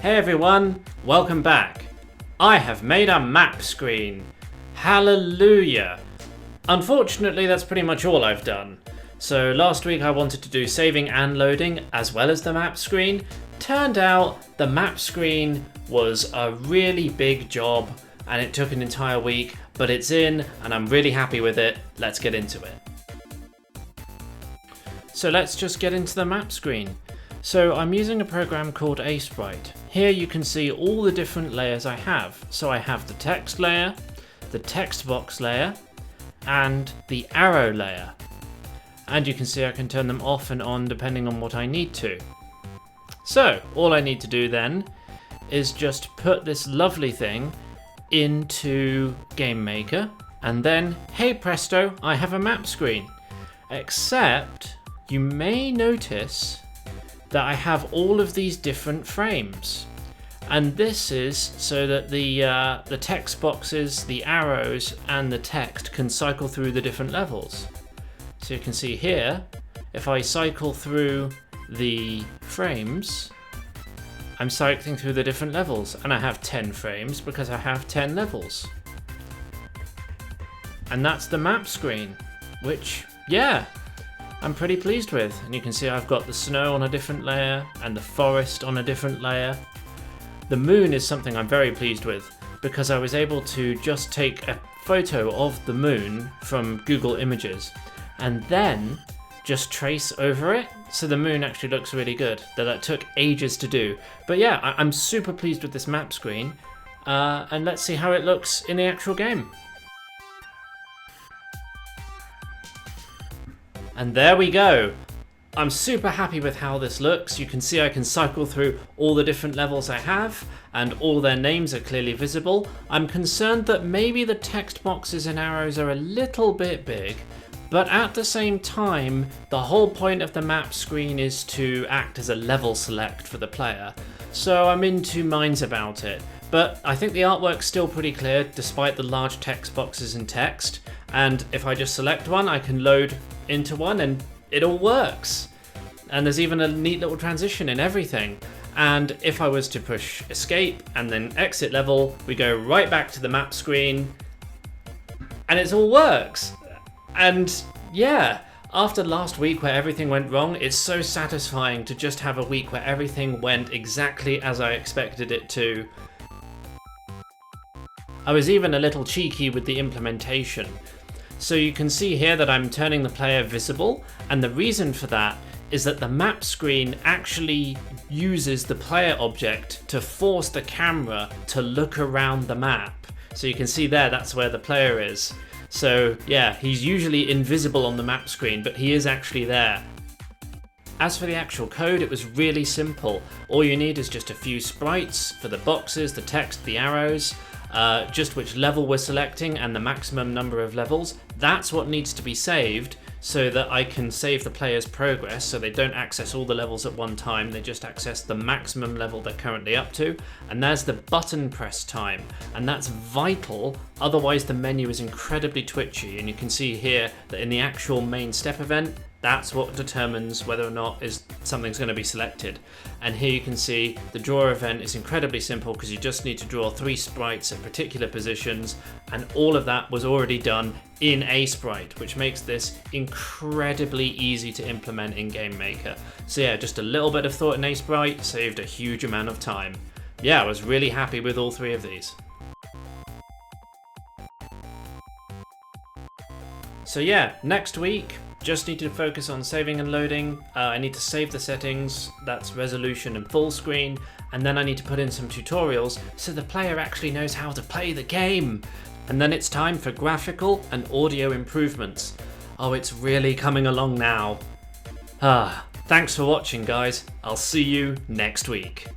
Hey everyone, welcome back. I have made a map screen. Hallelujah. Unfortunately, that's pretty much all I've done. So last week I wanted to do saving and loading as well as the map screen. Turned out the map screen was a really big job and it took an entire week, but it's in and I'm really happy with it. Let's get into it. So let's just get into the map screen. So I'm using a program called Sprite. Here you can see all the different layers I have. So I have the text layer, the text box layer, and the arrow layer. And you can see I can turn them off and on depending on what I need to. So all I need to do then is just put this lovely thing into Game Maker, and then, hey presto, I have a map screen. Except you may notice that I have all of these different frames, and this is so that the text boxes, the arrows, and the text can cycle through the different levels. So you can see here, if I cycle through the frames, I'm cycling through the different levels, and I have 10 frames because I have 10 levels. And that's the map screen, which, yeah, I'm pretty pleased with. And you can see I've got the snow on a different layer and the forest on a different layer. The moon is something I'm very pleased with because I was able to just take a photo of the moon from Google Images and then just trace over it. So the moon actually looks really good. That took ages to do. But yeah, I'm super pleased with this map screen. And let's see how it looks in the actual game. And there we go. I'm super happy with how this looks. You can see I can cycle through all the different levels I have, and all their names are clearly visible. I'm concerned that maybe the text boxes and arrows are a little bit big, but at the same time, the whole point of the map screen is to act as a level select for the player. So I'm in two minds about it. But I think the artwork's still pretty clear despite the large text boxes and text. And if I just select one, I can load into one and it all works. And there's even a neat little transition in everything. And if I was to push escape and then exit level, we go right back to the map screen and it all works. And yeah, after last week where everything went wrong, it's so satisfying to just have a week where everything went exactly as I expected it to. I was even a little cheeky with the implementation. So you can see here that I'm turning the player visible, and the reason for that is that the map screen actually uses the player object to force the camera to look around the map. So you can see there, that's where the player is. So yeah, he's usually invisible on the map screen, but he is actually there. As for the actual code, it was really simple. All you need is just a few sprites for the boxes, the text, the arrows, just which level we're selecting and the maximum number of levels. That's what needs to be saved so that I can save the player's progress so they don't access all the levels at one time, they just access the maximum level they're currently up to. And there's the button press time, and that's vital, otherwise the menu is incredibly twitchy. And you can see here that in the actual main step event, that's what determines whether or not something's going to be selected. And here you can see the draw event is incredibly simple because you just need to draw 3 sprites at particular positions, and all of that was already done in Sprite, which makes this incredibly easy to implement in Game Maker. So yeah, just a little bit of thought in Sprite saved a huge amount of time. Yeah, I was really happy with all 3 of these. So yeah, next week, just need to focus on saving and loading. I need to save the settings, that's resolution and full screen, and then I need to put in some tutorials so the player actually knows how to play the game. And then it's time for graphical and audio improvements. Oh, it's really coming along now. Thanks for watching, guys. I'll see you next week.